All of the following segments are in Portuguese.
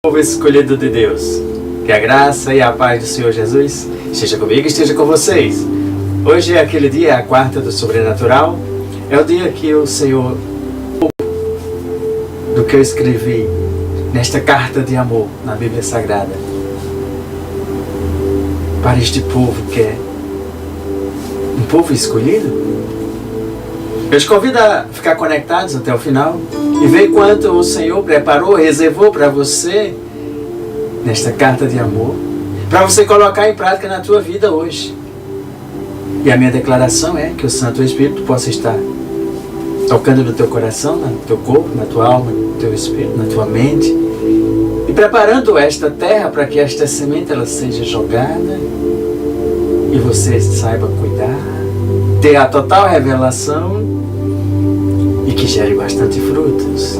Povo escolhido de Deus, que a graça e a paz do Senhor Jesus esteja comigo e esteja com vocês. Hoje é aquele dia, a quarta do sobrenatural, é o dia que o Senhor, do que eu escrevi nesta carta de amor na Bíblia Sagrada, para este povo que é um povo escolhido. Eu te convido a ficar conectados até o final e ver quanto o Senhor preparou, reservou para você nesta carta de amor, para você colocar em prática na tua vida hoje. E a minha declaração é que o Santo Espírito possa estar tocando no teu coração, no teu corpo, na tua alma, no teu espírito, na tua mente, e preparando esta terra para que esta semente ela seja jogada e você saiba cuidar, ter a total revelação e que gere bastante frutos.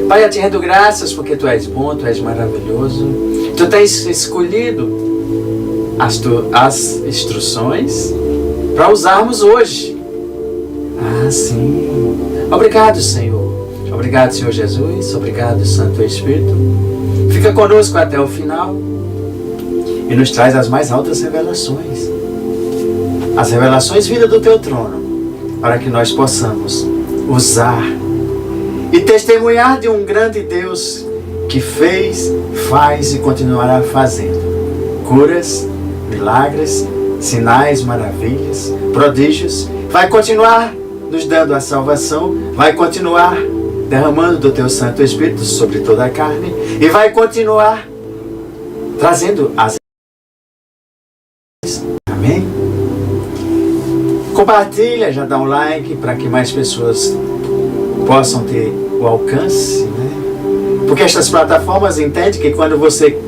Pai, eu te rendo graças porque Tu és bom, Tu és maravilhoso. Tu tens escolhido as instruções para usarmos hoje. Ah, sim. Obrigado, Senhor. Obrigado, Senhor Jesus. Obrigado, Santo Espírito. Fica conosco até o final e nos traz as mais altas revelações. As revelações vindas do Teu trono, para que nós possamos usar e testemunhar de um grande Deus que fez, faz e continuará fazendo curas, milagres, sinais, maravilhas, prodígios. Vai continuar nos dando a salvação, vai continuar derramando do Teu Santo Espírito sobre toda a carne e vai continuar trazendo as... Amém? Compartilha, já dá um like para que mais pessoas possam ter o alcance, né? Porque estas plataformas entendem que quando você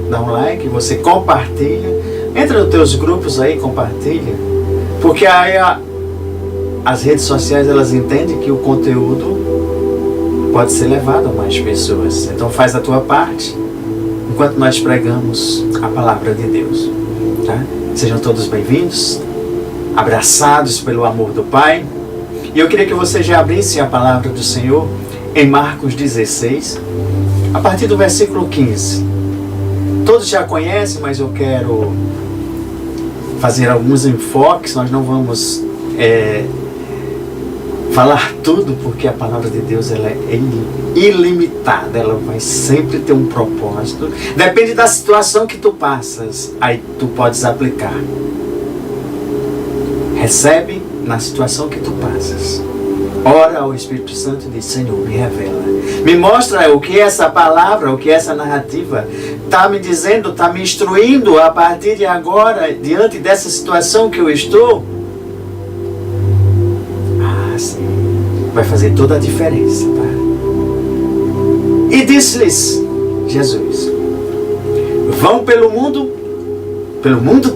dá um like, você compartilha, entra nos teus grupos aí, compartilha, porque aí as redes sociais elas entendem que o conteúdo pode ser levado a mais pessoas. Então faz a tua parte enquanto nós pregamos a palavra de Deus, tá? Sejam todos bem-vindos, abraçados pelo amor do Pai. E eu queria que você já abrisse a palavra do Senhor em Marcos 16, a partir do versículo 15. Todos já conhecem, mas eu quero fazer alguns enfoques. Nós não vamos falar tudo, porque a palavra de Deus ela é ilimitada, ela vai sempre ter um propósito. Depende da situação que tu passas, aí tu podes aplicar. Recebe na situação que tu passas. Ora ao Espírito Santo e diz: Senhor, me revela. Me mostra o que essa palavra, o que essa narrativa está me dizendo, está me instruindo a partir de agora, diante dessa situação que eu estou. Ah, sim. Vai fazer toda a diferença, tá? E disse-lhes Jesus: vão pelo mundo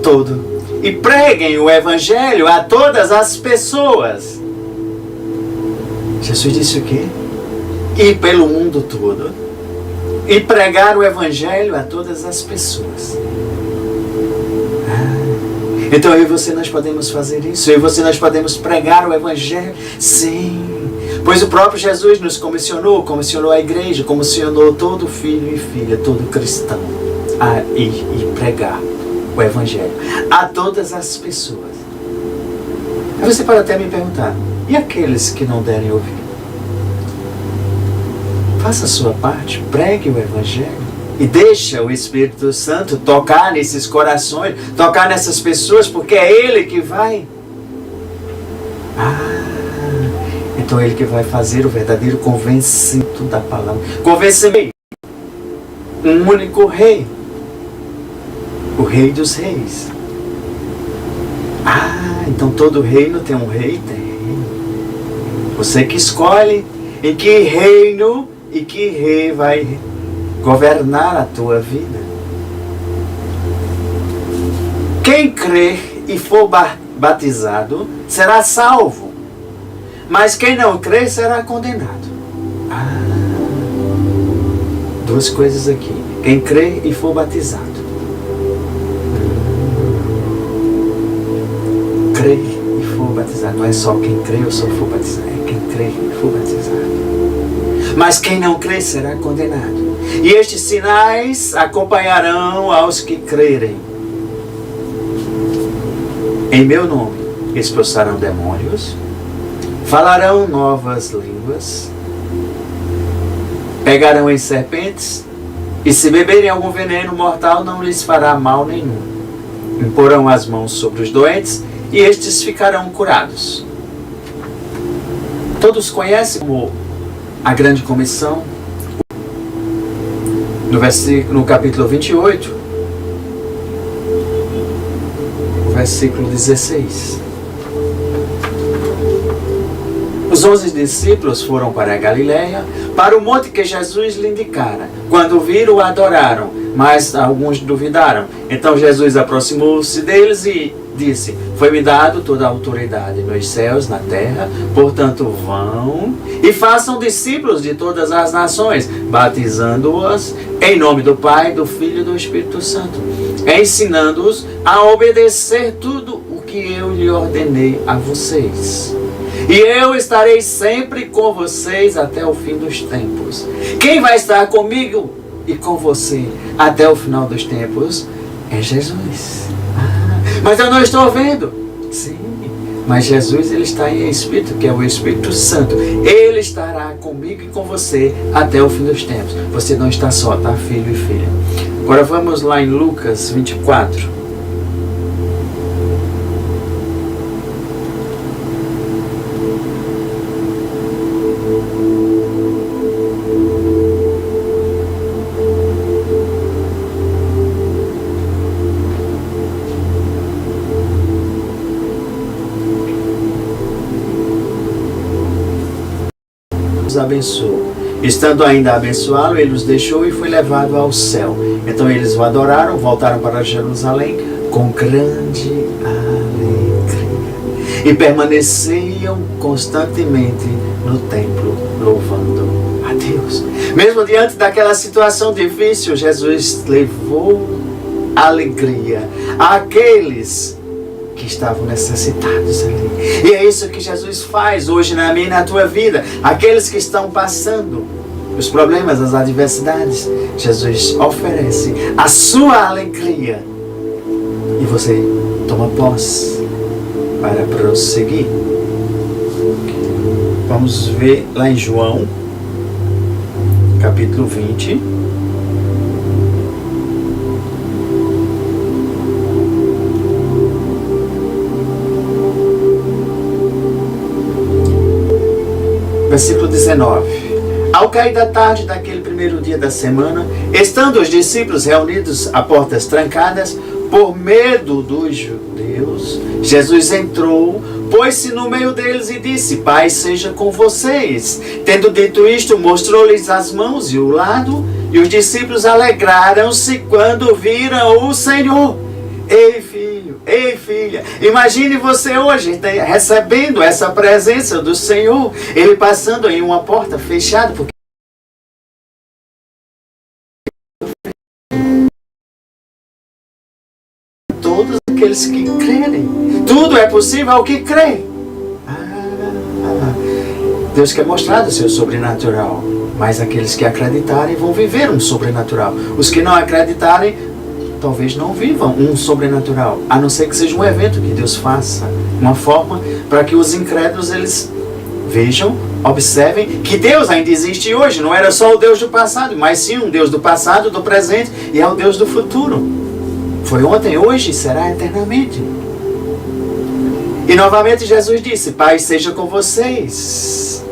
todo, e preguem o Evangelho a todas as pessoas. Jesus disse o quê? Ir pelo mundo todo e pregar o Evangelho a todas as pessoas. Então eu e você nós podemos fazer isso. Eu e você nós podemos pregar o Evangelho. Sim. Pois o próprio Jesus nos comissionou a igreja, comissionou todo filho e filha, todo cristão a ir e pregar o Evangelho a todas as pessoas. Aí você pode até me perguntar: e aqueles que não derem ouvir? Faça a sua parte, pregue o Evangelho e deixa o Espírito Santo tocar nesses corações, tocar nessas pessoas, porque é Ele que vai. Então Ele que vai fazer o verdadeiro convencimento da palavra. Convencimento. Um único Rei. O Rei dos Reis. Então todo reino tem um rei? Tem. Você que escolhe em que reino e que rei vai governar a tua vida. Quem crer e for batizado será salvo, mas quem não crer será condenado. Duas coisas aqui. Quem crer e for batizado. Crer e for batizado. Não é só quem crê ou só for batizado. É quem crê e for batizado. Mas quem não crê será condenado. E estes sinais acompanharão aos que crerem. Em meu nome expulsarão demônios, falarão novas línguas, pegarão em serpentes, e se beberem algum veneno mortal não lhes fará mal nenhum. Imporão as mãos sobre os doentes e estes ficarão curados. Todos conhecem como a grande comissão, no capítulo 28, versículo 16. Os 11 discípulos foram para a Galiléia, para o monte que Jesus lhe indicara. Quando viram, adoraram, mas alguns duvidaram. Então Jesus aproximou-se deles e disse: foi-me dado toda a autoridade nos céus, na terra, portanto vão e façam discípulos de todas as nações, batizando-os em nome do Pai, do Filho e do Espírito Santo, ensinando-os a obedecer tudo o que eu lhe ordenei a vocês. E eu estarei sempre com vocês até o fim dos tempos. Quem vai estar comigo e com você até o final dos tempos é Jesus. Mas eu não estou vendo. Sim, mas Jesus, ele está em Espírito, que é o Espírito Santo. Ele estará comigo e com você até o fim dos tempos. Você não está só, tá, filho e filha? Agora vamos lá em Lucas 24. Abençoou. Estando ainda a abençoá-lo, ele os deixou e foi levado ao céu. Então eles o adoraram, voltaram para Jerusalém com grande alegria e permaneciam constantemente no templo, louvando a Deus. Mesmo diante daquela situação difícil, Jesus levou alegria àqueles que estavam necessitados ali. E é isso que Jesus faz hoje na minha e na tua vida. Aqueles que estão passando os problemas, as adversidades, Jesus oferece a sua alegria e você toma posse para prosseguir. Vamos ver lá em João capítulo 20. Versículo 19. Ao cair da tarde daquele primeiro dia da semana, estando os discípulos reunidos a portas trancadas, por medo dos judeus, Jesus entrou, pôs-se no meio deles e disse: Pai seja com vocês. Tendo dito isto, mostrou-lhes as mãos e o lado, e os discípulos alegraram-se quando viram o Senhor. Ei, filho, ei, filha, imagine você hoje recebendo essa presença do Senhor, Ele passando em uma porta fechada, porque todos aqueles que crerem, tudo é possível ao que crê. Deus quer mostrar do seu sobrenatural, mas aqueles que acreditarem vão viver um sobrenatural. Os que não acreditarem talvez não vivam um sobrenatural, a não ser que seja um evento que Deus faça, uma forma para que os incrédulos eles vejam, observem que Deus ainda existe hoje. Não era só o Deus do passado, mas sim um Deus do passado, do presente e é o Deus do futuro. Foi ontem, hoje e será eternamente. E novamente Jesus disse: Pai seja com vocês.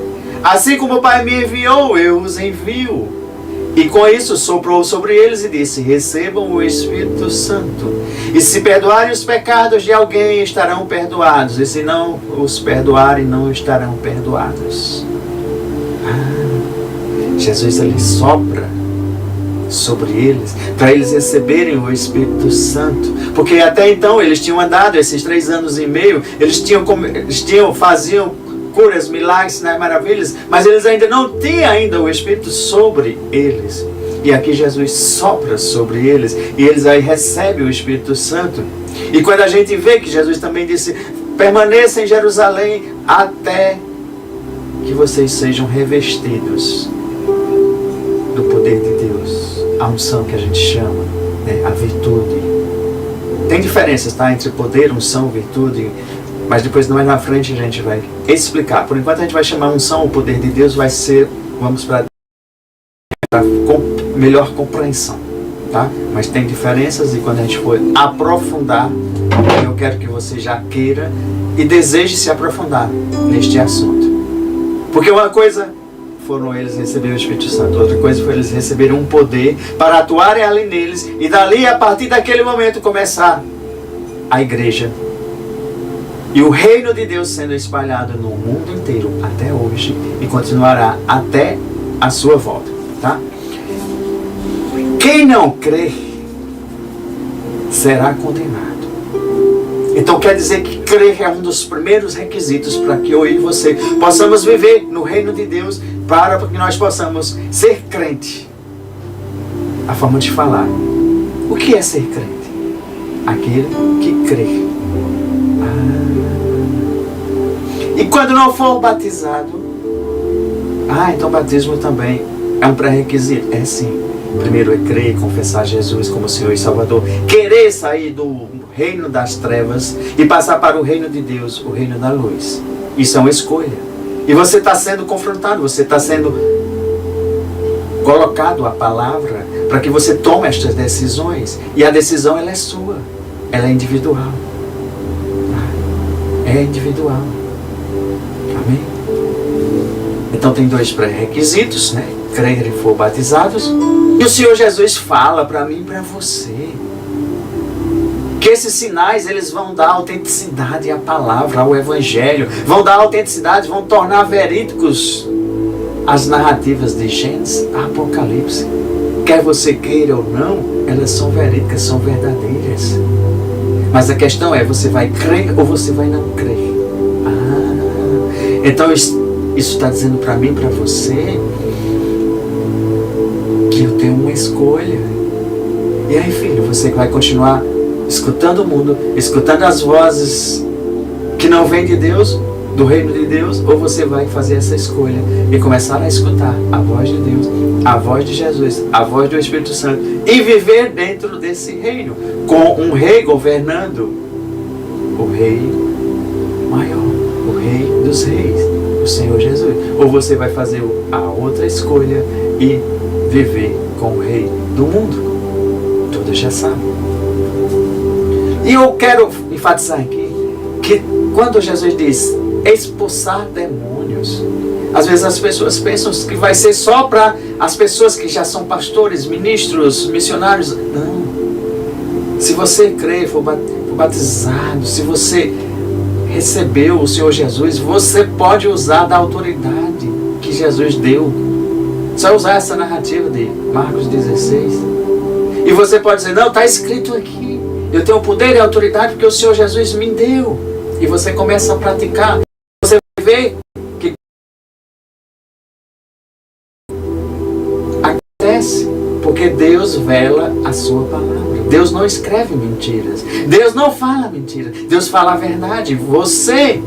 Assim como o Pai me enviou, eu os envio. E com isso soprou sobre eles e disse: recebam o Espírito Santo. E se perdoarem os pecados de alguém, estarão perdoados. E se não os perdoarem, não estarão perdoados. Jesus ali sopra sobre eles, para eles receberem o Espírito Santo. Porque até então eles tinham andado esses 3 anos e meio, faziam curas, milagres, sinais, maravilhas, mas eles ainda não tinham ainda o Espírito sobre eles. E aqui Jesus sopra sobre eles e eles aí recebem o Espírito Santo. E quando a gente vê que Jesus também disse: permaneça em Jerusalém até que vocês sejam revestidos do poder de Deus, a unção que a gente chama, né? A virtude. Tem diferenças, tá? Entre poder, unção, virtude, mas depois mais na frente a gente vai explicar. Por enquanto a gente vai chamar unção, o poder de Deus vai ser, vamos para melhor compreensão, tá? Mas tem diferenças e quando a gente for aprofundar, eu quero que você já queira e deseje se aprofundar neste assunto. Porque uma coisa foram eles receberem o Espírito Santo, outra coisa foi eles receberem um poder para atuarem ali neles e dali, a partir daquele momento, começar a igreja e o reino de Deus sendo espalhado no mundo inteiro até hoje e continuará até a sua volta, tá? Quem não crê será condenado. Então quer dizer que crer é um dos primeiros requisitos para que eu e você possamos viver no reino de Deus, para que nós possamos ser crente. A forma de falar. O que é ser crente? Aquele que crê. E quando não for batizado, então batismo também é um pré-requisito. É sim. Primeiro é crer e confessar Jesus como Senhor e Salvador. Querer sair do reino das trevas e passar para o reino de Deus, o reino da luz. Isso é uma escolha. E você está sendo confrontado, você está sendo colocado a palavra para que você tome estas decisões. E a decisão ela é sua, ela é individual. É individual. Amém? Então tem dois pré-requisitos, né? Crer e for batizados. E o Senhor Jesus fala para mim e para você que esses sinais eles vão dar autenticidade à palavra, ao Evangelho, vão dar autenticidade, vão tornar verídicos as narrativas de Gênesis a Apocalipse. Quer você queira ou não, elas são verídicas, são verdadeiras. Mas a questão é, você vai crer ou você vai não crer? Então isso está dizendo para mim, para você, que eu tenho uma escolha. E aí, filho, você vai continuar escutando o mundo, escutando as vozes que não vêm de Deus, do reino de Deus, ou você vai fazer essa escolha e começar a escutar a voz de Deus, a voz de Jesus, a voz do Espírito Santo e viver dentro desse reino, com um rei governando, o rei maior, o rei dos reis, o Senhor Jesus. Ou você vai fazer a outra escolha e viver com o rei do mundo. Todos já sabem. E eu quero enfatizar aqui que quando Jesus diz expulsar demônios, às vezes as pessoas pensam que vai ser só para as pessoas que já são pastores, ministros, missionários. Não. Se você crer, for batizado, se você recebeu o Senhor Jesus, você pode usar da autoridade que Jesus deu. Só usar essa narrativa de Marcos 16. E você pode dizer, não, está escrito aqui. Eu tenho poder e autoridade porque o Senhor Jesus me deu. E você começa a praticar. Você vai ver que acontece porque Deus vela a sua palavra. Deus não escreve mentiras. Deus não fala mentiras. Deus fala a verdade. Você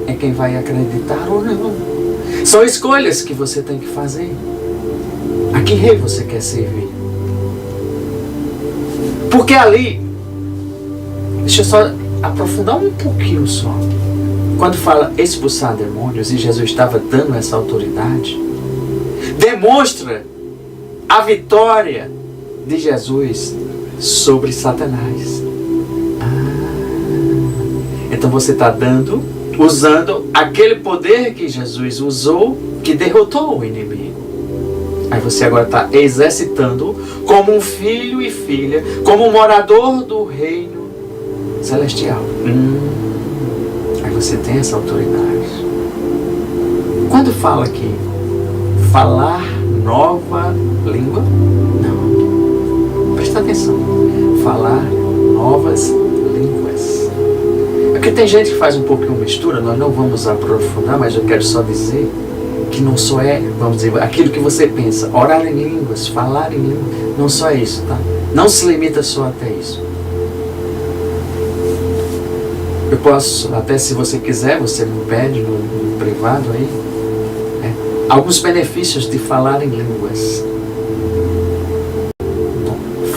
é quem vai acreditar ou não. São escolhas que você tem que fazer. A que rei você quer servir? Porque ali, deixa eu só aprofundar um pouquinho só. Quando fala expulsar demônios, e Jesus estava dando essa autoridade, demonstra a vitória de Jesus sobre Satanás. Então você está usando aquele poder que Jesus usou, que derrotou o inimigo. Aí você agora está exercitando como um filho e filha, como um morador do reino celestial. Aí você tem essa autoridade. Quando fala aqui, falar nova língua? Não. Presta atenção. Falar novas línguas. Porque tem gente que faz um pouquinho mistura, nós não vamos aprofundar, mas eu quero só dizer que não só é, vamos dizer, aquilo que você pensa, orar em línguas, falar em línguas, não só isso, tá? Não se limita só até isso. Eu posso, até se você quiser, você me pede no privado aí, alguns benefícios de falar em línguas.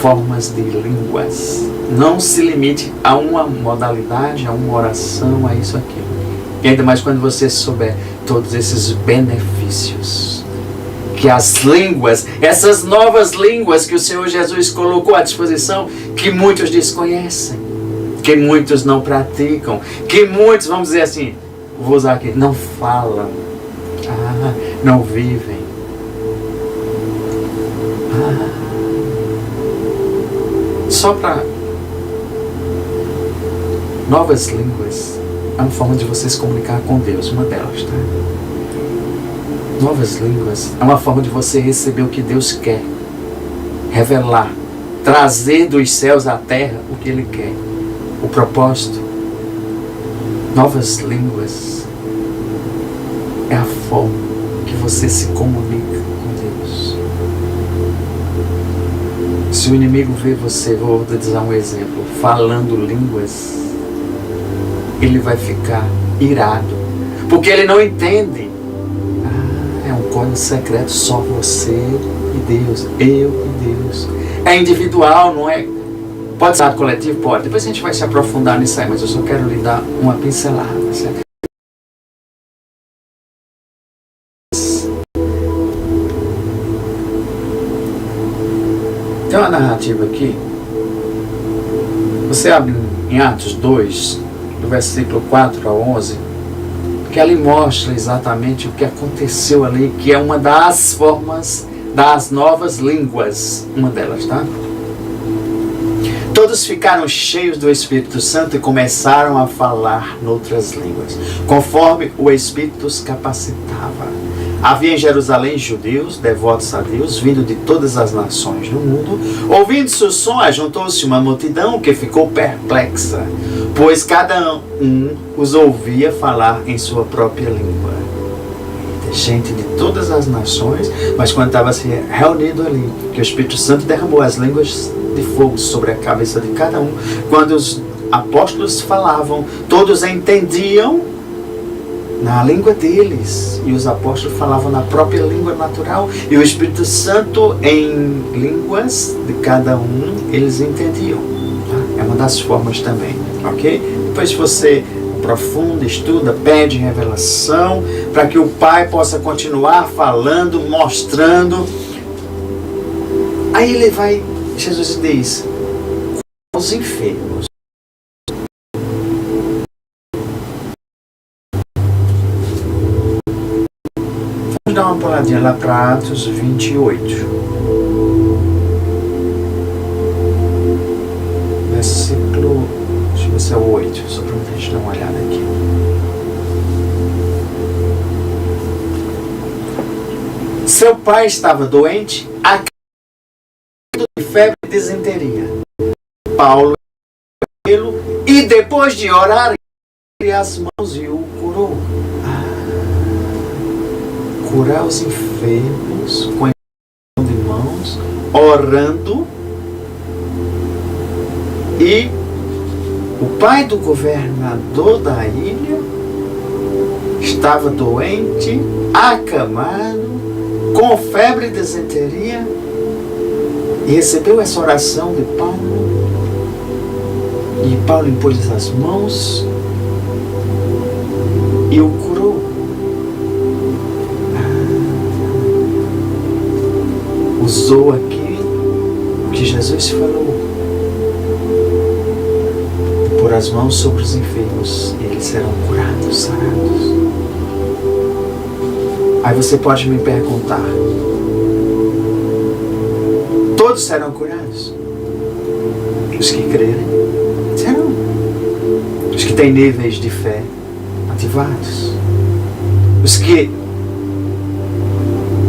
formas de línguas. Não se limite a uma modalidade, a uma oração, a isso, aquilo. E ainda mais quando você souber todos esses benefícios que as línguas, essas novas línguas que o Senhor Jesus colocou à disposição, que muitos desconhecem, que muitos não praticam, que muitos, vamos dizer assim, vou usar aqui, não falam, não vivem. Só para novas línguas é uma forma de você se comunicar com Deus, uma delas, tá? Novas línguas é uma forma de você receber o que Deus quer, revelar, trazer dos céus à terra o que Ele quer, o propósito. Novas línguas é a forma que você se comunica com Deus. Se o inimigo vê você, vou utilizar um exemplo, falando línguas, ele vai ficar irado, porque ele não entende. É um código secreto, só você e Deus, eu e Deus. É individual, não é? Pode ser coletivo? Pode. Depois a gente vai se aprofundar nisso aí, mas eu só quero lhe dar uma pincelada, certo? Tem uma narrativa aqui. Você abre em Atos 2, do versículo 4 a 11, que ali mostra exatamente o que aconteceu ali, que é uma das formas das novas línguas, uma delas, tá? Todos ficaram cheios do Espírito Santo e começaram a falar noutras línguas, conforme o Espírito os capacitava. Havia em Jerusalém judeus, devotos a Deus, vindo de todas as nações do mundo. Ouvindo-se o som, ajuntou-se uma multidão que ficou perplexa, pois cada um os ouvia falar em sua própria língua. Gente de todas as nações, mas quando estava se reunido ali, que o Espírito Santo derramou as línguas de fogo sobre a cabeça de cada um, quando os apóstolos falavam, todos entendiam na língua deles, e os apóstolos falavam na própria língua natural, e o Espírito Santo em línguas de cada um, eles entendiam, tá? É uma das formas também, ok? Depois você aprofunda, estuda, pede revelação, para que o Pai possa continuar falando, mostrando. Aí ele vai, Jesus diz, os enfermos. Vamos dar uma puladinha lá para Atos 28. Versículo, deixa eu ver se é o 8, só para a gente dar uma olhada aqui. Seu pai estava doente, de febre e disenteria. Paulo e depois de orar, as mãos e o curou. Curar os enfermos com a imposição de mãos, orando. E o pai do governador da ilha estava doente, acamado, com febre e disenteria, e recebeu essa oração de Paulo. E Paulo impôs as mãos e o curou. Usou aqui o que Jesus falou. Pôr as mãos sobre os enfermos e eles serão curados, sarados. Aí você pode me perguntar, todos serão curados? Os que crerem serão. Os que têm níveis de fé ativados. Os que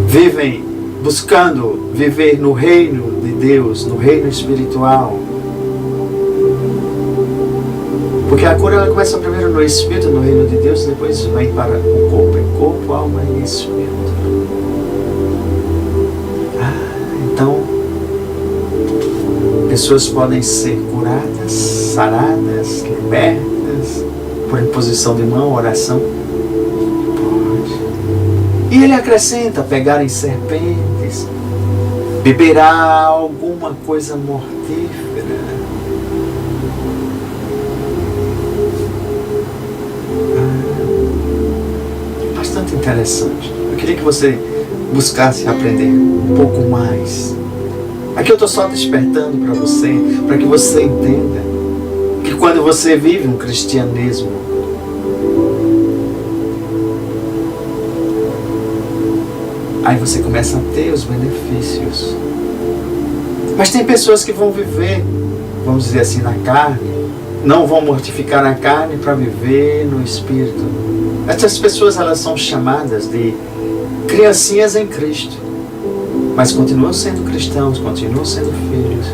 vivem buscando viver no reino de Deus, no reino espiritual. Porque a cura ela começa primeiro no espírito, no reino de Deus, e depois vem para o corpo. É corpo, alma e espírito. Então, pessoas podem ser curadas, saradas, libertas, por imposição de mão, oração. Pode. E ele acrescenta, pegarem serpentes, beberá algum alguma coisa mortífera. Bastante interessante. Eu queria que você buscasse aprender um pouco mais. Aqui eu estou só despertando para que você entenda que quando você vive um cristianismo aí você começa a ter os benefícios. Mas tem pessoas que vão viver, vamos dizer assim, na carne, não vão mortificar a carne para viver no Espírito. Essas pessoas, elas são chamadas de criancinhas em Cristo, mas continuam sendo cristãos, continuam sendo filhos.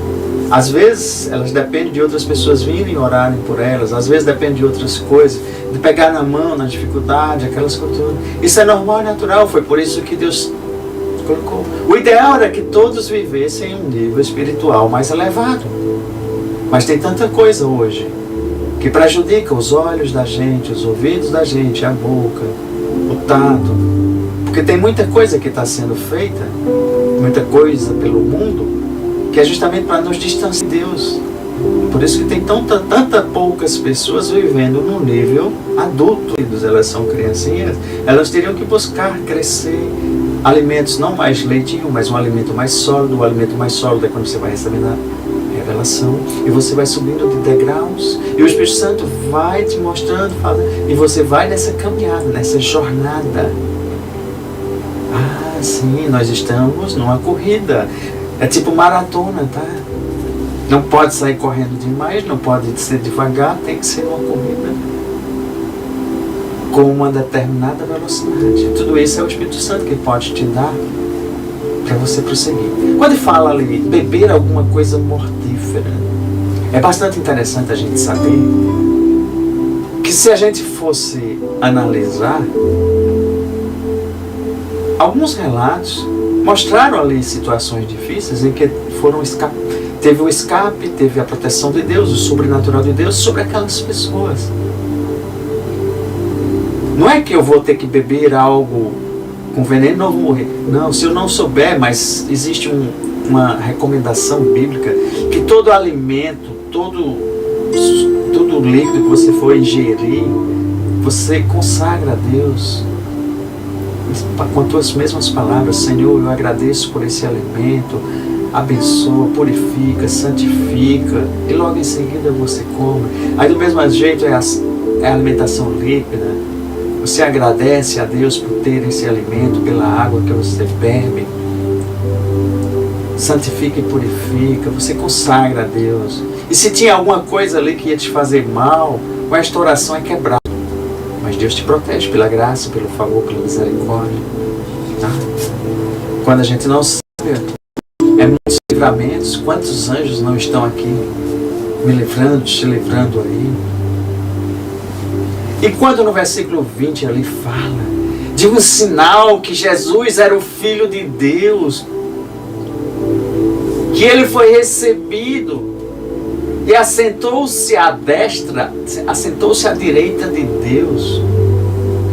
Às vezes elas dependem de outras pessoas virem orarem por elas, às vezes dependem de outras coisas, de pegar na mão, na dificuldade, aquelas coisas. Isso é normal e natural, foi por isso que Deus colocou. O ideal era que todos vivessem em um nível espiritual mais elevado. Mas tem tanta coisa hoje que prejudica os olhos da gente, os ouvidos da gente, a boca, o tato. Porque tem muita coisa que está sendo feita, muita coisa pelo mundo, que é justamente para nos distanciar de Deus. Por isso que tem tanta poucas pessoas vivendo no nível adulto. Elas são criancinhas, elas teriam que buscar crescer. Alimentos, não mais leitinho, mas um alimento mais sólido. O alimento mais sólido é quando você vai recebendo a revelação e você vai subindo de degraus e o Espírito Santo vai te mostrando, e você vai nessa caminhada, nessa jornada. Sim, nós estamos numa corrida, é tipo maratona, tá? Não pode sair correndo demais, não pode ser devagar, tem que ser uma corrida com uma determinada velocidade. Tudo isso é o Espírito Santo que pode te dar para você prosseguir. Quando fala ali, beber alguma coisa mortífera, é bastante interessante a gente saber que se a gente fosse analisar, alguns relatos mostraram ali situações difíceis em que teve o escape, teve a proteção de Deus, o sobrenatural de Deus sobre aquelas pessoas. Não é que eu vou ter que beber algo com veneno e não vou morrer. Não, se eu não souber, mas existe uma recomendação bíblica que todo alimento, todo líquido que você for ingerir, você consagra a Deus com as tuas mesmas palavras. Senhor, eu agradeço por esse alimento, abençoa, purifica, santifica, e logo em seguida você come. Aí do mesmo jeito é a alimentação líquida. Você agradece a Deus por ter esse alimento, pela água que você bebe. Santifica e purifica, você consagra a Deus. E se tinha alguma coisa ali que ia te fazer mal, com esta oração é quebrada. Mas Deus te protege pela graça, pelo favor, pela misericórdia. Tá? Quando a gente não sabe, é muitos livramentos. Quantos anjos não estão aqui me livrando, te livrando aí? E quando no versículo 20 ali fala de um sinal que Jesus era o Filho de Deus, que ele foi recebido e assentou-se à destra, assentou-se à direita de Deus.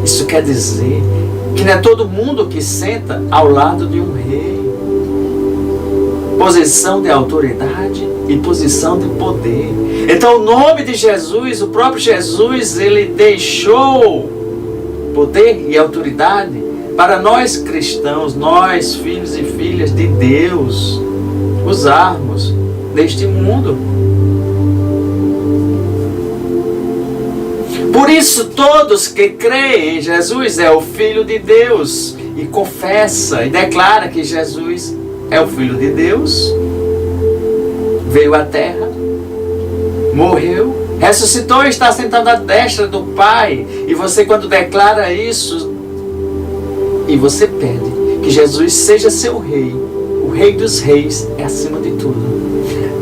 Isso quer dizer que não é todo mundo que senta ao lado de um rei. Posição de autoridade e posição de poder. Então o nome de Jesus, o próprio Jesus, ele deixou poder e autoridade para nós cristãos, nós filhos e filhas de Deus, usarmos neste mundo. Por isso todos que creem em Jesus é o Filho de Deus e confessa e declara que Jesus é o Filho de Deus, veio à terra, morreu, ressuscitou e está sentado à destra do Pai. E você, quando declara isso, e você pede que Jesus seja seu rei, o Rei dos Reis é acima de tudo,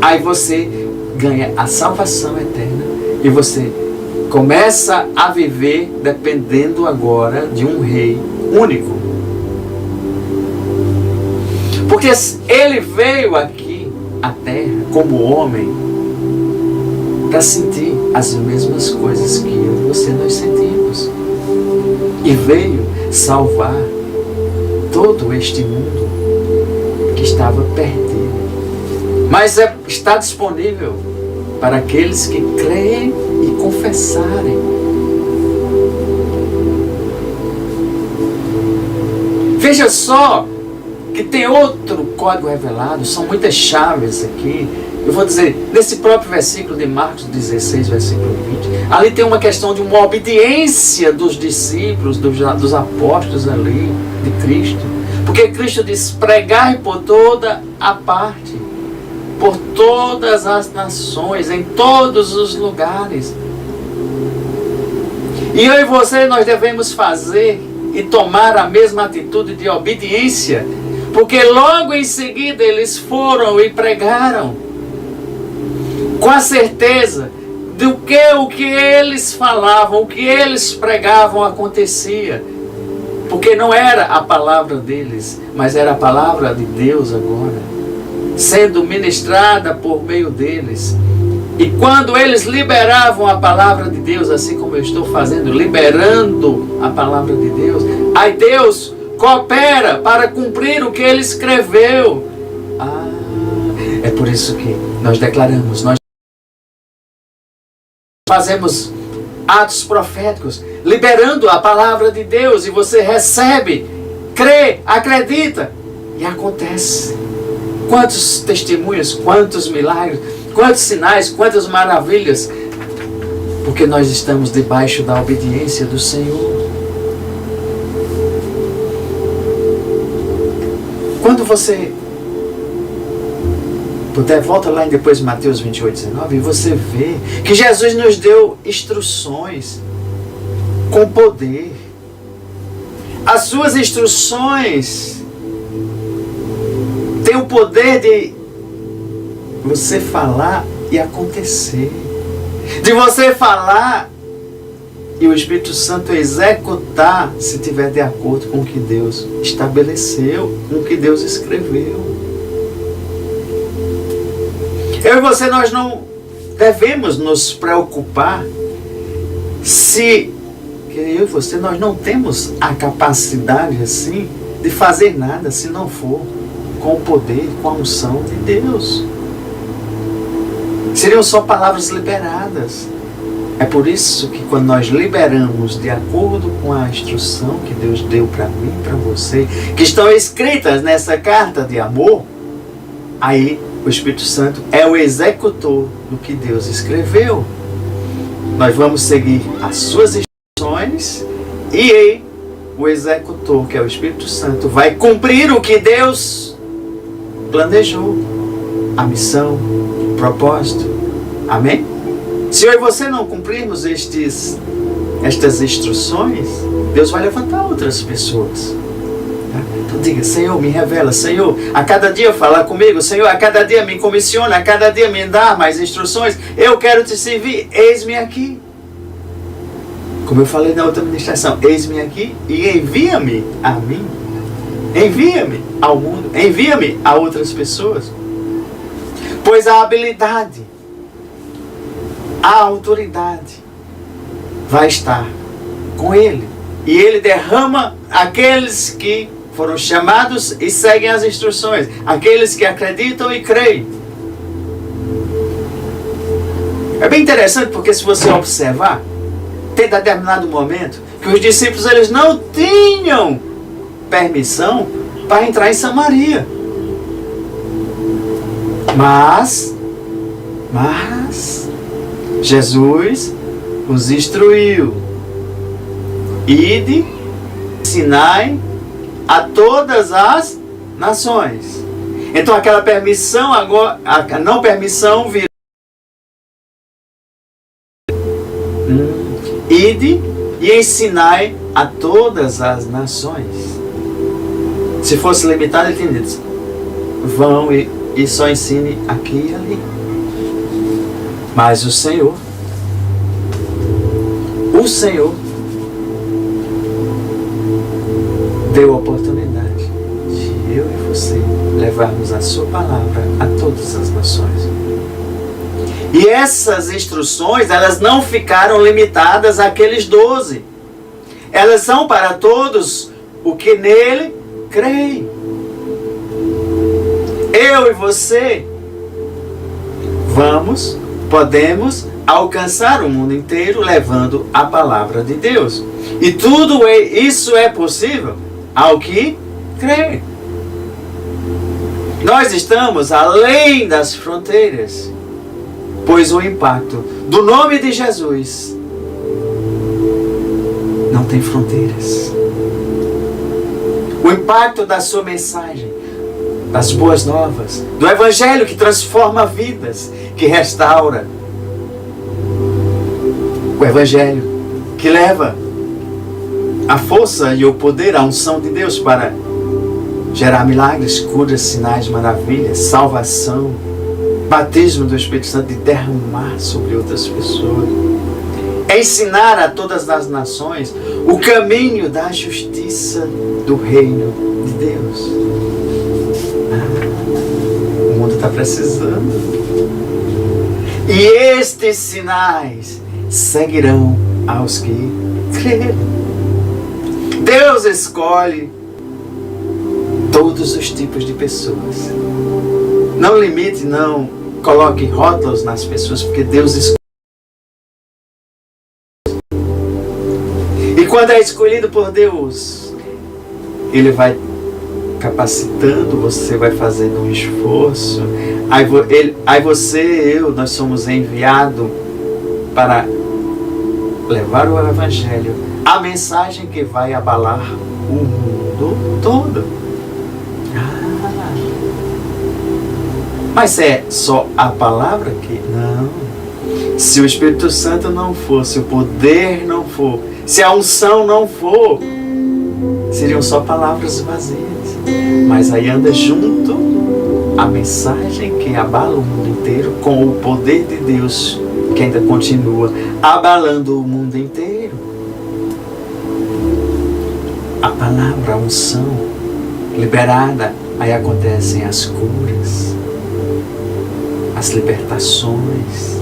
aí você ganha a salvação eterna e você começa a viver dependendo agora de um Rei único. Porque ele veio aqui à terra como homem para sentir as mesmas coisas que eu e você nós sentimos. E veio salvar todo este mundo que estava perdido. Mas está disponível para aqueles que creem e confessarem. Veja só que tem outro código revelado, são muitas chaves aqui. Eu vou dizer, nesse próprio versículo de Marcos 16, versículo 20, ali tem uma questão de uma obediência dos discípulos, dos apóstolos ali, de Cristo. Porque Cristo diz, pregai por toda a parte, por todas as nações, em todos os lugares. E eu e você, nós devemos fazer e tomar a mesma atitude de obediência, porque logo em seguida eles foram e pregaram, com a certeza do que o que eles falavam, o que eles pregavam acontecia, porque não era a palavra deles, mas era a palavra de Deus agora, sendo ministrada por meio deles. E quando eles liberavam a palavra de Deus, assim como eu estou fazendo, liberando a palavra de Deus, aí Deus coopera para cumprir o que ele escreveu. É por isso que nós declaramos, nós fazemos atos proféticos, liberando a palavra de Deus, e você recebe, crê, acredita, e acontece. Quantos testemunhos, quantos milagres, quantos sinais, quantas maravilhas, porque nós estamos debaixo da obediência do Senhor. Quando você puder, volta lá em depois Mateus 28, 19, e você vê que Jesus nos deu instruções com poder. As suas instruções têm o poder de você falar e acontecer. De você falar e o Espírito Santo executar, se estiver de acordo com o que Deus estabeleceu, com o que Deus escreveu. Eu e você, nós não devemos nos preocupar se eu e você, nós não temos a capacidade assim de fazer nada se não for com o poder, com a unção de Deus. Seriam só palavras liberadas. É por isso que quando nós liberamos de acordo com a instrução que Deus deu para mim e para você, que estão escritas nessa carta de amor, aí o Espírito Santo é o executor do que Deus escreveu. Nós vamos seguir as suas instruções e o executor, que é o Espírito Santo, vai cumprir o que Deus planejou, a missão, o propósito. Amém? Se eu e você não cumprirmos estas instruções, Deus vai levantar outras pessoas. Então diga, Senhor, me revela, Senhor, a cada dia falar comigo, Senhor, a cada dia me comissiona, a cada dia me dá mais instruções, eu quero te servir, eis-me aqui. Como eu falei na outra ministração, eis-me aqui e envia-me a mim, envia-me ao mundo, envia-me a outras pessoas. Pois a habilidade, a autoridade vai estar com Ele. E Ele derrama aqueles que foram chamados e seguem as instruções, aqueles que acreditam e creem. É bem interessante porque se você observar, tem determinado momento que os discípulos eles não tinham permissão para entrar em Samaria. Mas Jesus os instruiu. Ide, ensinai a todas as nações. Então aquela permissão agora, a não permissão virou ide e ensinai a todas as nações. Se fosse limitado, ele teria dito, vão e só ensine aqui e ali. Mas o Senhor deu a oportunidade de eu e você levarmos a sua palavra a todas as nações. E essas instruções, elas não ficaram limitadas àqueles 12. Elas são para todos o que nele creem. Eu e você podemos alcançar o mundo inteiro levando a palavra de Deus. E tudo isso é possível ao que crê. Nós estamos além das fronteiras, pois o impacto do nome de Jesus não tem fronteiras. O impacto da sua mensagem, das boas novas, do Evangelho que transforma vidas, que restaura. O Evangelho que leva a força e o poder, a unção de Deus para gerar milagres, curas, sinais, maravilhas, salvação, batismo do Espírito Santo e derramar sobre outras pessoas. É ensinar a todas as nações o caminho da justiça do reino de Deus. O mundo está precisando. E estes sinais seguirão aos que crerem. Deus escolhe todos os tipos de pessoas. Não limite, não coloque rótulos nas pessoas, porque Deus escolhe. E quando é escolhido por Deus, Ele vai capacitando, você vai fazendo um esforço. Aí você e eu, nós somos enviados para levar o Evangelho, a mensagem que vai abalar o mundo todo. Mas é só a palavra que? Não. Se o Espírito Santo não for, se o poder não for, se a unção não for, seriam só palavras vazias. Mas aí anda junto a mensagem que abala o mundo inteiro com o poder de Deus que ainda continua abalando o mundo inteiro. A palavra, a unção liberada, aí acontecem as curas, as libertações,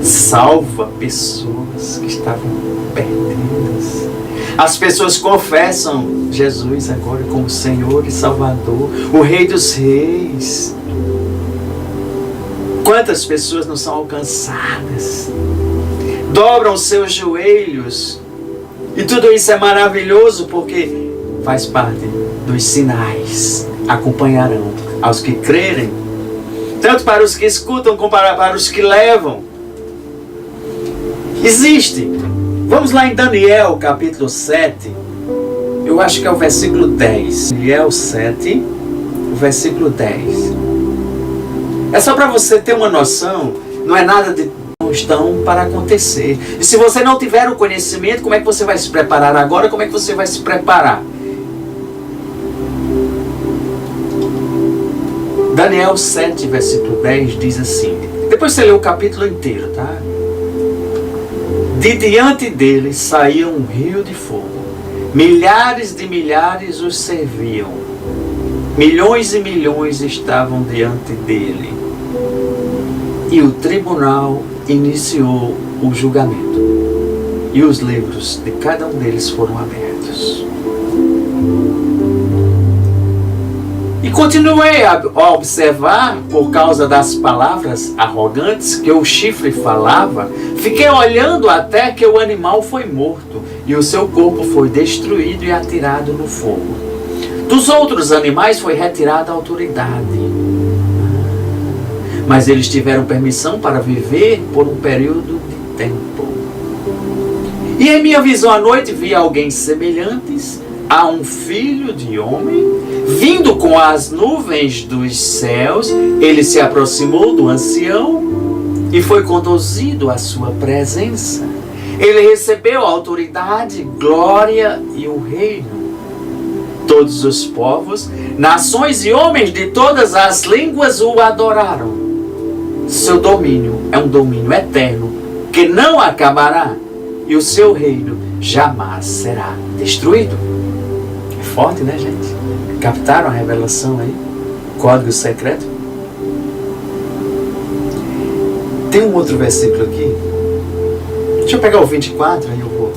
salva pessoas que estavam perdidas. As pessoas confessam Jesus agora como Senhor e Salvador, o Rei dos Reis. Quantas pessoas não são alcançadas? Dobram seus joelhos. E tudo isso é maravilhoso porque faz parte dos sinais. Acompanharão aos que crerem. Tanto para os que escutam como para os que levam. Existe. Vamos lá em Daniel capítulo 7. Eu acho que é o versículo 10. Daniel 7, o versículo 10. É só para você ter uma noção, não é nada de estão para acontecer. E se você não tiver o conhecimento, como é que você vai se preparar agora? Como é que você vai se preparar? Daniel 7, versículo 10 diz assim. Depois você lê o capítulo inteiro, tá? De diante dele saía um rio de fogo. Milhares de milhares os serviam. Milhões e milhões estavam diante dele. E o tribunal iniciou o julgamento. E os livros de cada um deles foram abertos. E continuei a observar, por causa das palavras arrogantes que o chifre falava, fiquei olhando até que o animal foi morto, e o seu corpo foi destruído e atirado no fogo. Dos outros animais foi retirada a autoridade. Mas eles tiveram permissão para viver por um período de tempo. E em minha visão à noite vi alguém semelhantes a um filho de homem, vindo com as nuvens dos céus. Ele se aproximou do ancião e foi conduzido à sua presença. Ele recebeu a autoridade, glória e o reino. Todos os povos, nações e homens de todas as línguas o adoraram. Seu domínio é um domínio eterno, que não acabará, e o seu reino jamais será destruído. É forte, né, gente? Captaram a revelação aí? Código secreto? Tem um outro versículo aqui. Deixa eu pegar o 24, aí eu vou.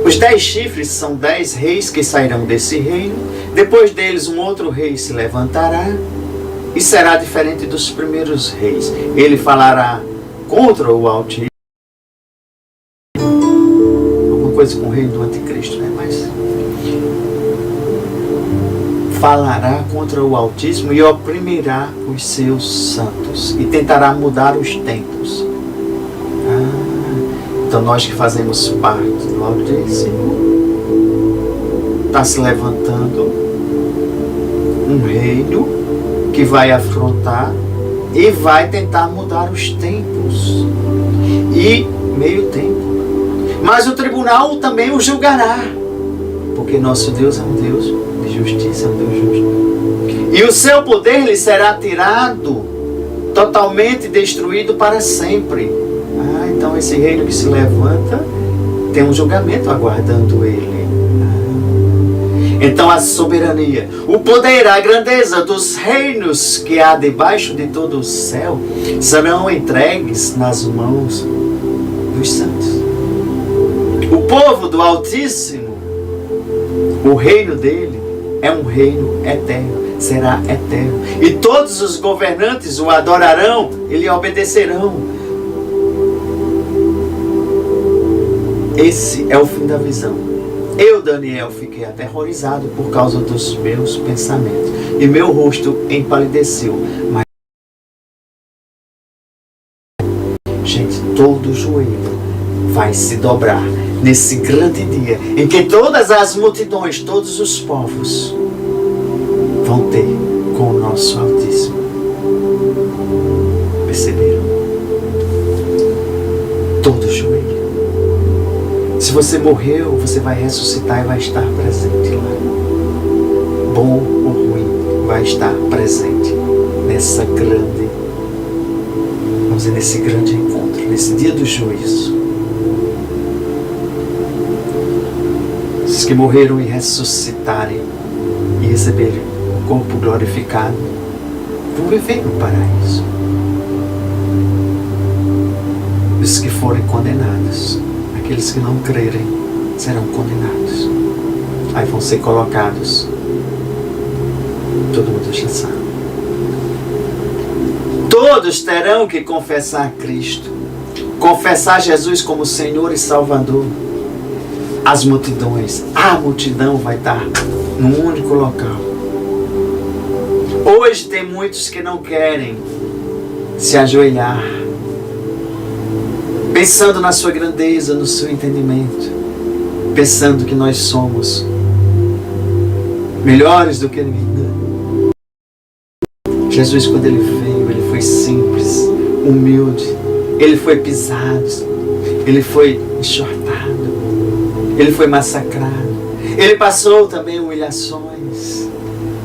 Os 10 chifres são 10 reis que sairão desse reino. Depois deles um outro rei se levantará. e será diferente dos primeiros reis. Ele falará contra o Altíssimo. Alguma coisa com o reino do anticristo, né? Mas falará contra o Altíssimo e oprimirá os seus santos e tentará mudar os tempos. Então nós que fazemos parte do Altíssimo, está se levantando um reino que vai afrontar e vai tentar mudar os tempos e meio tempo. Mas o tribunal também o julgará, porque nosso Deus é um Deus de justiça, é um Deus justo. E o seu poder lhe será tirado, totalmente destruído para sempre. Então esse reino que se levanta tem um julgamento aguardando ele. Então a soberania, o poder, a grandeza dos reinos que há debaixo de todo o céu serão entregues nas mãos dos santos. O povo do Altíssimo, o reino dele é um reino eterno, será eterno. E todos os governantes o adorarão e lhe obedecerão. Esse é o fim da visão. Eu, Daniel, fiquei aterrorizado por causa dos meus pensamentos, e meu rosto empalideceu. Mas, gente, todo joelho vai se dobrar nesse grande dia, em que todas as multidões, todos os povos vão ter com o nosso Altíssimo. Perceberam? Todo joelho. Se você morreu, você vai ressuscitar e vai estar presente lá. Bom ou ruim, vai estar presente nessa grande, vamos dizer, nesse grande encontro, nesse dia do juízo. Os que morreram e ressuscitarem e receberem o corpo glorificado vão viver no paraíso. Os que forem condenados, aqueles que não crerem, serão condenados. Aí vão ser colocados. Todo mundo já sabe. Todos terão que confessar Cristo. Confessar Jesus como Senhor e Salvador. As multidões, a multidão vai estar num único local. Hoje tem muitos que não querem se ajoelhar, pensando na sua grandeza, no seu entendimento, pensando que nós somos melhores do que ninguém. Jesus, quando ele veio, ele foi simples, humilde, ele foi pisado, ele foi enxortado, ele foi massacrado, ele passou também humilhações,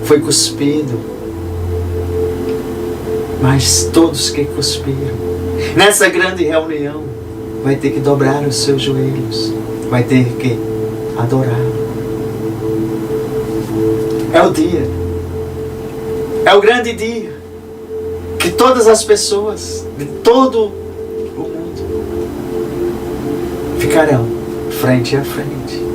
foi cuspido, mas todos que cuspiram, nessa grande reunião, vai ter que dobrar os seus joelhos, vai ter que adorar. É o dia, é o grande dia, que todas as pessoas de todo o mundo ficarão frente a frente.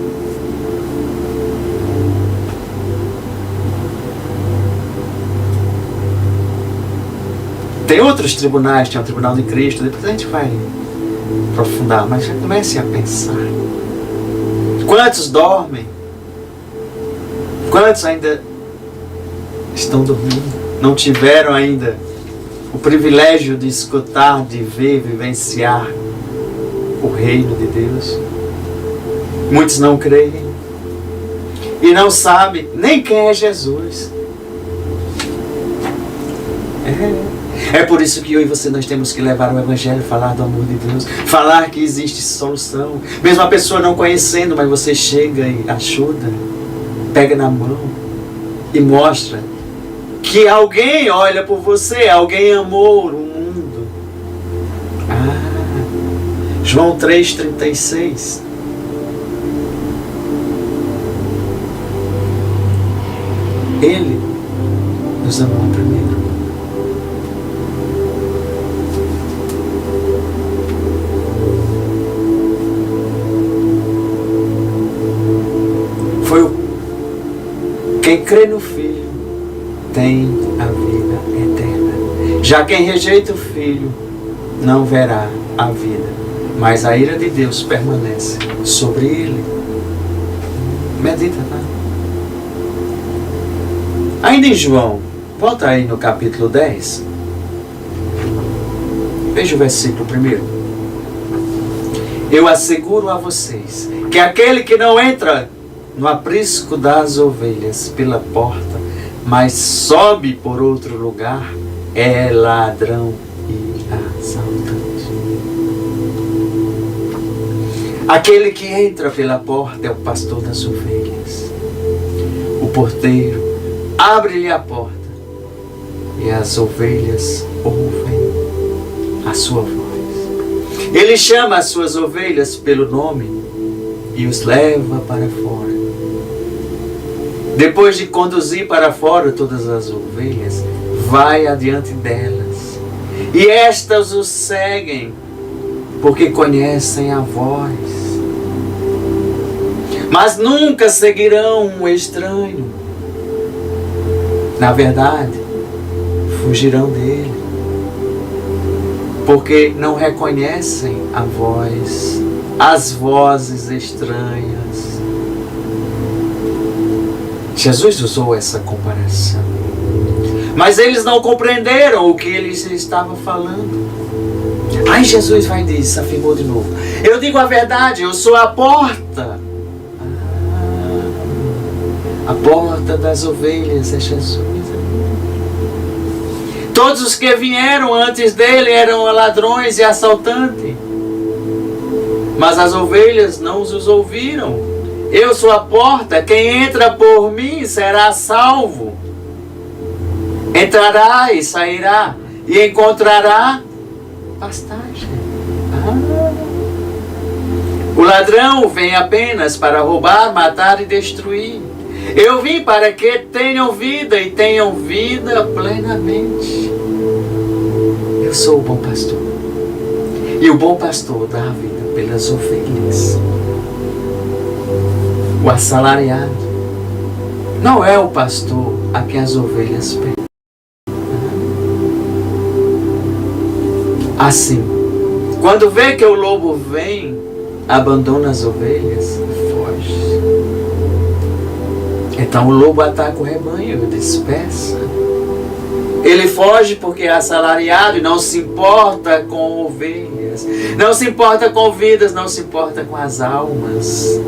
Tem outros tribunais, tem o Tribunal de Cristo, depois a gente vai aprofundar, mas já comece a pensar. Quantos dormem? Quantos ainda estão dormindo? Não tiveram ainda o privilégio de escutar, de ver, vivenciar o reino de Deus? Muitos não creem e não sabem nem quem é Jesus. É por isso que eu e você nós temos que levar o Evangelho, falar do amor de Deus, falar que existe solução. Mesmo a pessoa não conhecendo, mas você chega e ajuda, pega na mão e mostra que alguém olha por você, alguém amou o mundo. João 3,36. Ele nos amou primeiro. Quem crê no Filho tem a vida eterna. Já quem rejeita o Filho não verá a vida, mas a ira de Deus permanece sobre ele. Medita, tá? Ainda em João, volta aí no capítulo 10. Veja o versículo 1. Eu asseguro a vocês que aquele que não entra no aprisco das ovelhas pela porta, mas sobe por outro lugar, é ladrão e assaltante. Aquele que entra pela porta é o pastor das ovelhas. O porteiro abre-lhe a porta e as ovelhas ouvem a sua voz. Ele chama as suas ovelhas pelo nome e os leva para fora. Depois de conduzir para fora todas as ovelhas, vai adiante delas. E estas o seguem, porque conhecem a voz. Mas nunca seguirão um estranho. Na verdade, fugirão dele, porque não reconhecem a voz, as vozes estranhas. Jesus usou essa comparação, mas eles não compreenderam o que ele estava falando. Aí Jesus vai e diz, afirmou de novo: eu digo a verdade, eu sou a porta. A porta das ovelhas é Jesus. Todos os que vieram antes dele eram ladrões e assaltantes, mas as ovelhas não os ouviram. Eu sou a porta, quem entra por mim será salvo. Entrará e sairá e encontrará pastagem. O ladrão vem apenas para roubar, matar e destruir. Eu vim para que tenham vida e tenham vida plenamente. Eu sou o bom pastor. E o bom pastor dá a vida pelas ovelhas. O assalariado não é o pastor a quem as ovelhas pertencem. Assim, quando vê que o lobo vem, abandona as ovelhas e foge. Então o lobo ataca o rebanho e dispersa. Ele foge porque é assalariado e não se importa com ovelhas, não se importa com vidas, não se importa com as almas.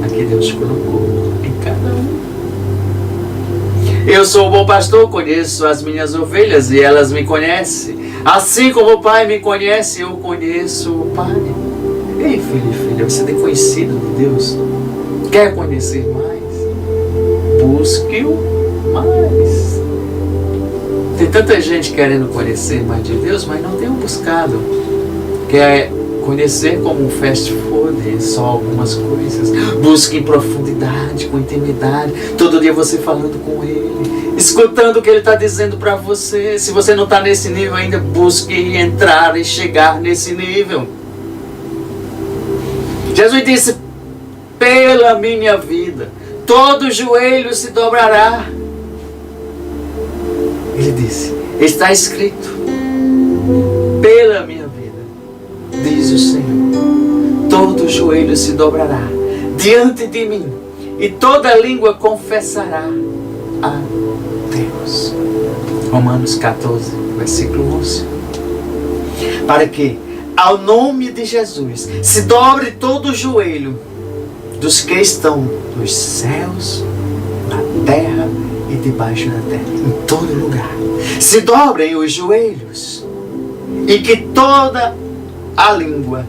Aqui Deus colocou em cada um. Eu sou o bom pastor, conheço as minhas ovelhas e elas me conhecem. Assim como o Pai me conhece, eu conheço o Pai. Ei, filho e filha, você tem conhecido de Deus? Quer conhecer mais? Busque-o mais. Tem tanta gente querendo conhecer mais de Deus, mas não tem o buscado. Quer conhecer como um fast food, só algumas coisas. Busque em profundidade, com intimidade. Todo dia você falando com Ele, escutando o que Ele está dizendo para você. Se você não está nesse nível ainda, busque entrar e chegar nesse nível. Jesus disse: pela minha vida todo joelho se dobrará. Ele disse: está escrito, pela minha vida, diz o Senhor, todo joelho se dobrará diante de mim, e toda língua confessará a Deus. Romanos 14, versículo 11. Para que, ao nome de Jesus, se dobre todo o joelho dos que estão nos céus, na terra e debaixo da terra, em todo lugar. Se dobrem os joelhos e que toda a língua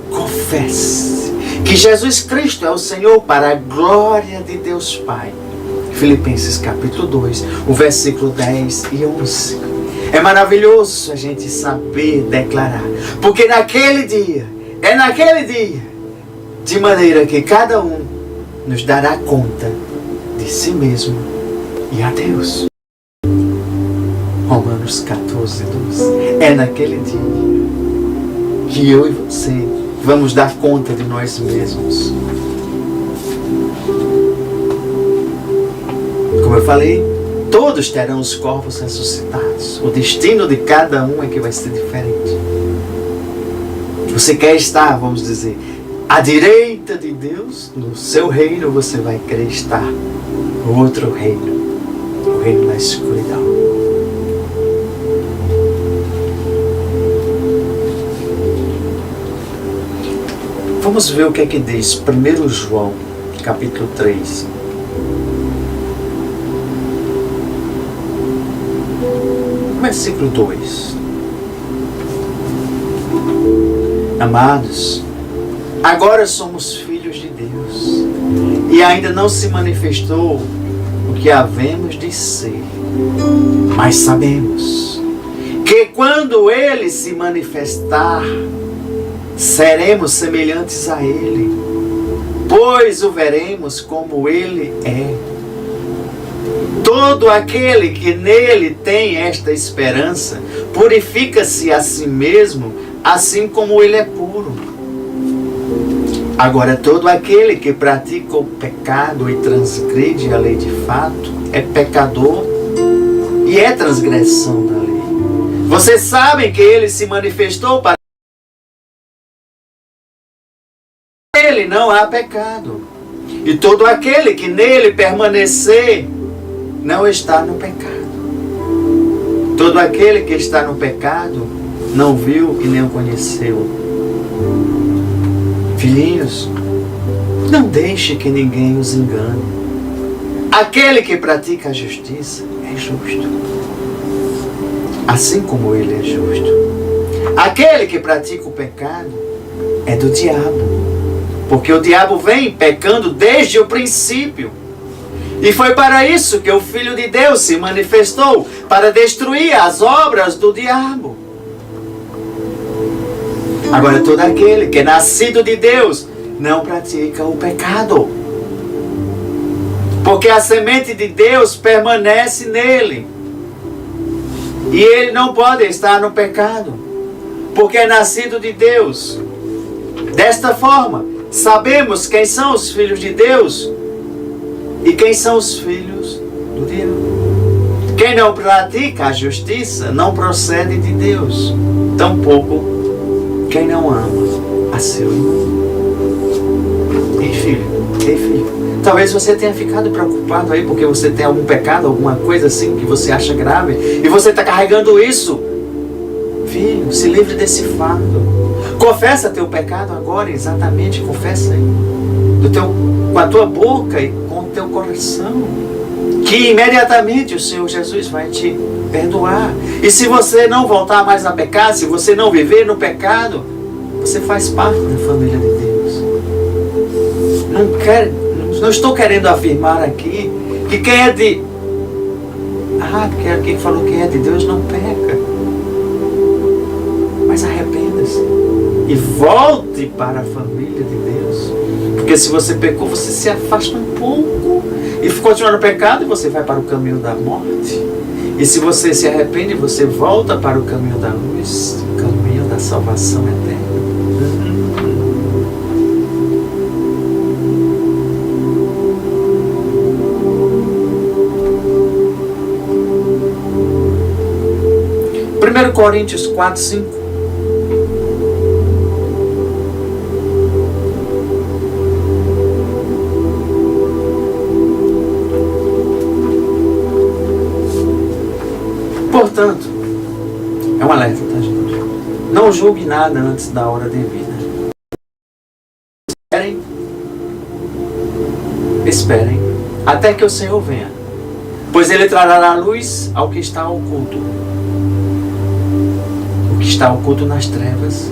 confesse que Jesus Cristo é o Senhor, para a glória de Deus Pai. Filipenses capítulo 2, o versículo 10 e 11. É maravilhoso a gente saber declarar, porque naquele dia, de maneira que cada um nos dará conta de si mesmo e a Deus. Romanos 14, 12. É naquele dia que eu e você vamos dar conta de nós mesmos. Como eu falei, Todos terão os corpos ressuscitados. O destino de cada um é que vai ser diferente. Você quer estar, vamos dizer, à direita de Deus, no seu reino, você vai querer estar no outro reino, o reino da escuridão. Vamos ver o que é que diz 1 João, capítulo 3. Versículo 2. Amados, agora somos filhos de Deus, e ainda não se manifestou o que havemos de ser, mas sabemos que quando Ele se manifestar, seremos semelhantes a Ele, pois o veremos como Ele é. Todo aquele que nele tem esta esperança, purifica-se a si mesmo, assim como ele é puro. Agora, todo aquele que pratica o pecado e transgride a lei de fato, é pecador e é transgressão da lei. Vocês sabem que ele se manifestou para ele não há pecado. E todo aquele que nele permanecer, não está no pecado. Todo aquele que está no pecado não viu e nem o conheceu. Filhinhos, não deixe que ninguém os engane. Aquele que pratica a justiça é justo, assim como ele é justo. Aquele que pratica o pecado é do diabo, porque o diabo vem pecando desde o princípio. E foi para isso que o Filho de Deus se manifestou, para destruir as obras do diabo. Agora, todo aquele que é nascido de Deus não pratica o pecado, porque a semente de Deus permanece nele. E ele não pode estar no pecado, porque é nascido de Deus. Desta forma, sabemos quem são os filhos de Deus e quem são os filhos do diabo. Quem não pratica a justiça não procede de Deus, tampouco quem não ama a seu irmão. Ei filho, talvez você tenha ficado preocupado aí porque você tem algum pecado, alguma coisa assim que você acha grave, e você está carregando isso. Filho, se livre desse fardo. Confessa teu pecado agora, exatamente, confessa aí. Com a tua boca e com o teu coração, que imediatamente o Senhor Jesus vai te perdoar. E se você não voltar mais a pecar, se você não viver no pecado, você faz parte da família de Deus. Não estou querendo afirmar aqui que quem é de... porque alguém falou que quem é de Deus não peca. Mas arrependa-se e volte para a família de Deus. Porque se você pecou, você se afasta um pouco e continua no pecado, e você vai para o caminho da morte. E se você se arrepende, você volta para o caminho da luz, o caminho da salvação eterna. Primeiro Coríntios 4, 5. Portanto, é um alerta, tá, gente? Não julgue nada antes da hora devida. Esperem até que o Senhor venha, pois Ele trará luz ao que está oculto, o que está oculto nas trevas,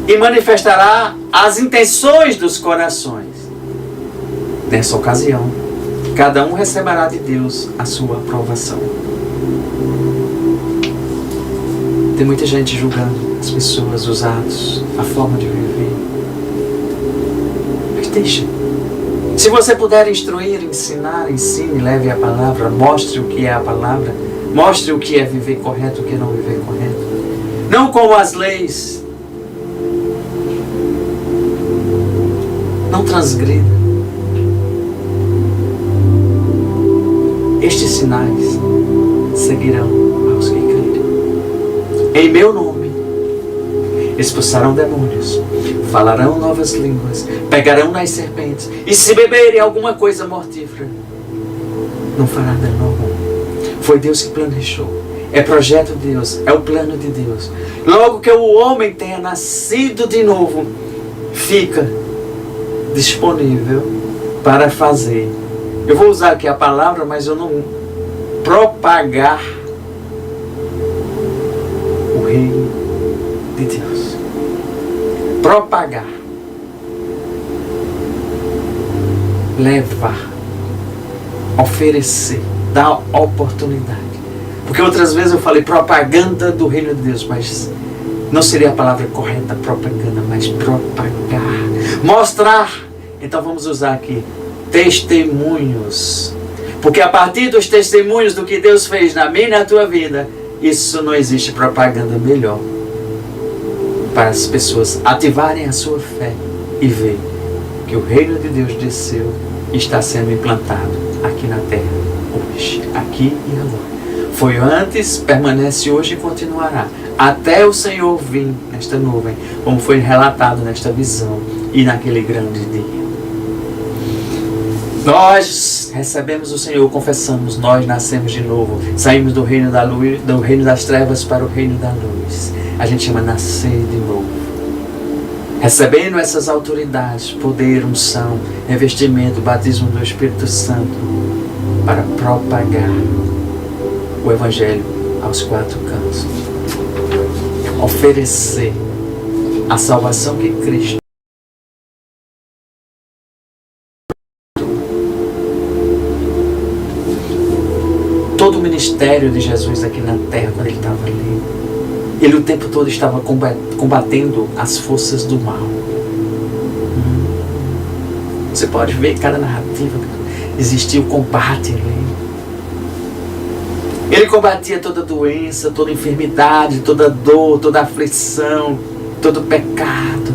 e manifestará as intenções dos corações. Nessa ocasião, cada um receberá de Deus a sua aprovação. Tem muita gente julgando as pessoas, os atos, a forma de viver. Mas deixa. Se você puder instruir, ensinar, ensine, leve a palavra, mostre o que é a palavra, mostre o que é viver correto, o que é não viver correto. Não como as leis. Não transgrida. Estes sinais seguirão aos que crerem. Em meu nome expulsarão demônios, falarão novas línguas, pegarão nas serpentes, e se beberem alguma coisa mortífera, não fará dano algum. Foi Deus que planejou. É projeto de Deus, é o plano de Deus. Logo que o homem tenha nascido de novo, fica disponível para fazer. Eu vou usar aqui a palavra, mas eu não propagar o reino de Deus. Propagar. Levar. Oferecer. Dar oportunidade. Porque outras vezes eu falei propaganda do reino de Deus, mas não seria a palavra correta, propaganda, mas propagar. Mostrar. Então vamos usar aqui testemunhos. Porque a partir dos testemunhos do que Deus fez na minha e na tua vida, isso não existe propaganda melhor para as pessoas ativarem a sua fé e ver que o reino de Deus desceu e está sendo implantado aqui na terra, hoje, aqui e agora. Foi antes, permanece hoje e continuará, até o Senhor vir nesta nuvem, como foi relatado nesta visão e naquele grande dia. Nós recebemos o Senhor, confessamos, nós nascemos de novo, saímos do reino da luz, do reino das trevas para o reino da luz. A gente chama nascer de novo. Recebendo essas autoridades, poder, unção, revestimento, batismo do Espírito Santo, para propagar o Evangelho aos quatro cantos. Oferecer a salvação que Cristo todo o ministério de Jesus aqui na terra, quando ele estava ali, ele o tempo todo estava combatendo as forças do mal. Você pode ver cada narrativa, existia o combate ali. Ele combatia toda doença, toda enfermidade, toda dor, toda aflição, todo pecado,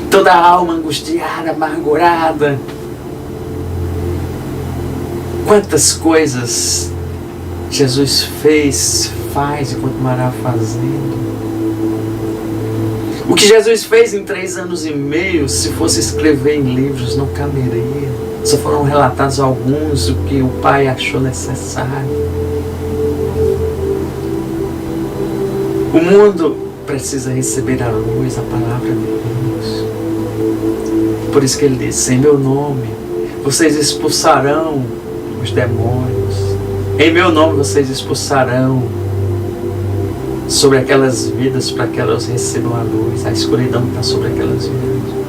toda alma angustiada, amargurada. Quantas coisas Jesus fez, faz e continuará fazendo. O que Jesus fez em 3 anos e meio, se fosse escrever em livros, não caberia. Só foram relatados alguns, o que o Pai achou necessário. O mundo precisa receber a luz, a palavra de Deus. Por isso que ele disse, em meu nome, vocês expulsarão os demônios. Em meu nome vocês expulsarão sobre aquelas vidas, para que elas recebam a luz. A escuridão está sobre aquelas vidas.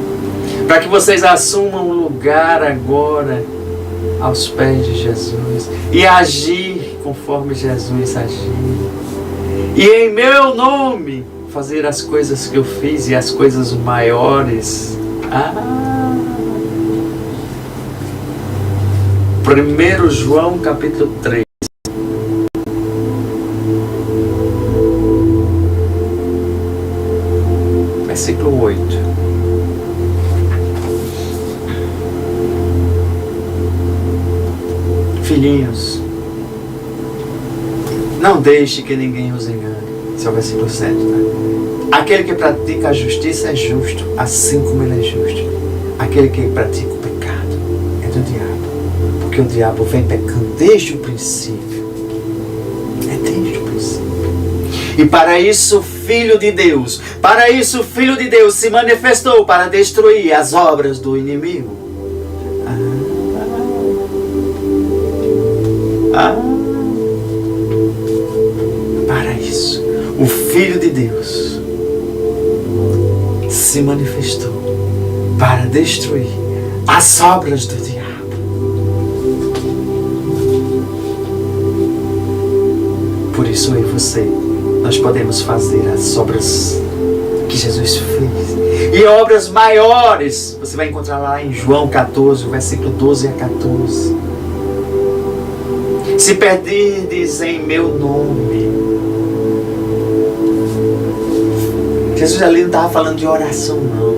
Para que vocês assumam o lugar agora aos pés de Jesus e agir conforme Jesus agiu. E em meu nome fazer as coisas que eu fiz e as coisas maiores. 1 João capítulo 3. Versículo 8. Filhinhos, não deixe que ninguém os engane. Esse é o versículo 7, tá? Aquele que pratica a justiça é justo, assim como ele é justo. Aquele que pratica o pecado é do diabo, porque o diabo vem pecando desde o princípio. É desde o princípio. E para isso o Filho de Deus se manifestou para destruir as obras do inimigo. Para isso, o Filho de Deus se manifestou para destruir as obras do diabo. Por isso eu e você, nós podemos fazer as obras que Jesus fez. E obras maiores, você vai encontrar lá em João 14, versículo 12 a 14. Se pedirdes em meu nome. Jesus ali não estava falando de oração, não.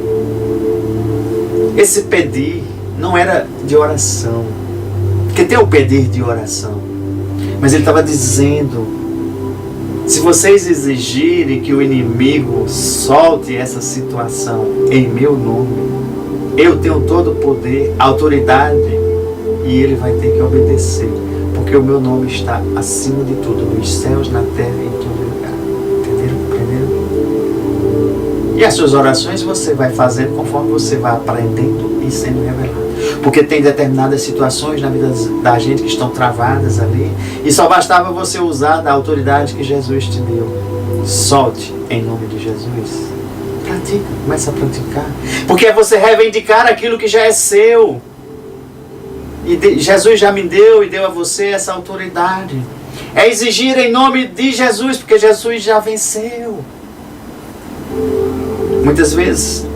Esse pedir não era de oração. Porque tem o pedir de oração. Mas ele estava dizendo: se vocês exigirem que o inimigo solte essa situação em meu nome, eu tenho todo o poder, autoridade, e ele vai ter que obedecer, porque o meu nome está acima de tudo, nos céus, na terra e em todo lugar. Entenderam? E as suas orações você vai fazendo conforme você vai aprendendo e sendo revelado. Porque tem determinadas situações na vida da gente que estão travadas ali, e só bastava você usar da autoridade que Jesus te deu. Solte em nome de Jesus. Pratica, começa a praticar. Porque é você reivindicar aquilo que já é seu. E Jesus já me deu e deu a você essa autoridade. É exigir em nome de Jesus, porque Jesus já venceu. Muitas vezes,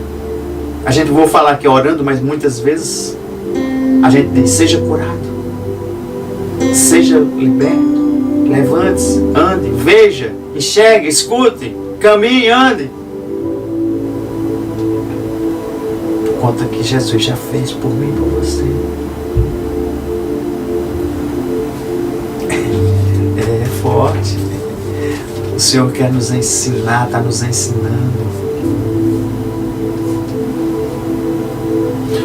a gente, vou falar aqui orando, mas muitas vezes a gente diz: seja curado, seja liberto, levante-se, ande, veja, enxergue, escute, caminhe, ande. Por conta que Jesus já fez por mim e por você. É forte. O Senhor quer nos ensinar, está nos ensinando.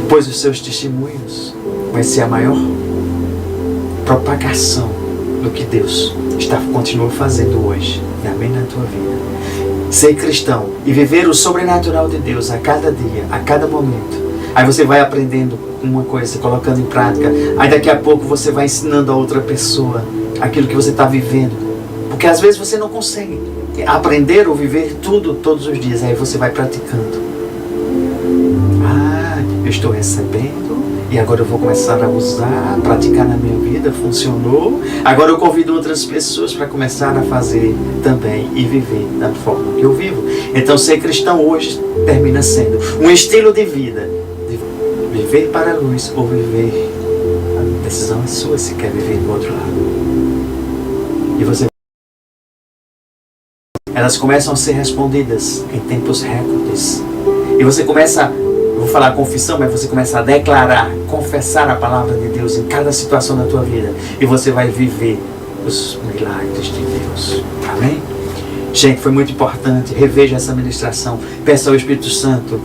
Pois os seus testemunhos vai ser a maior propagação do que Deus continua fazendo hoje. E amém na tua vida. Ser cristão e viver o sobrenatural de Deus a cada dia, a cada momento. Aí você vai aprendendo uma coisa, colocando em prática. Aí daqui a pouco você vai ensinando a outra pessoa aquilo que você está vivendo. Porque às vezes você não consegue aprender ou viver tudo todos os dias. Aí você vai praticando. Eu estou recebendo e agora eu vou começar a usar, praticar na minha vida, funcionou. Agora eu convido outras pessoas para começar a fazer também e viver da forma que eu vivo. Então ser cristão hoje termina sendo um estilo de vida, de viver para a luz ou viver, a decisão é sua se quer viver do outro lado. E você, elas começam a ser respondidas em tempos recordes. E você começa, eu vou falar confissão, mas você começa a declarar, confessar a palavra de Deus em cada situação da tua vida. E você vai viver os milagres de Deus. Amém? Gente, foi muito importante. Reveja essa ministração. Peça ao Espírito Santo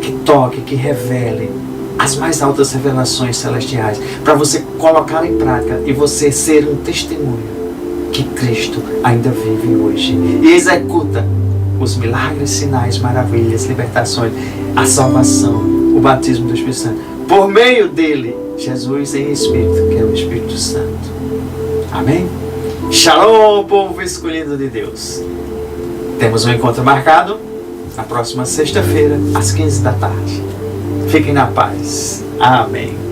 que toque, que revele as mais altas revelações celestiais, para você colocar em prática e você ser um testemunho que Cristo ainda vive hoje e executa os milagres, sinais, maravilhas, libertações, a salvação, o batismo do Espírito Santo, por meio dele, Jesus em Espírito, que é o Espírito Santo. Amém? Shalom, povo escolhido de Deus. Temos um encontro marcado na próxima sexta-feira, às 15 da tarde. Fiquem na paz. Amém.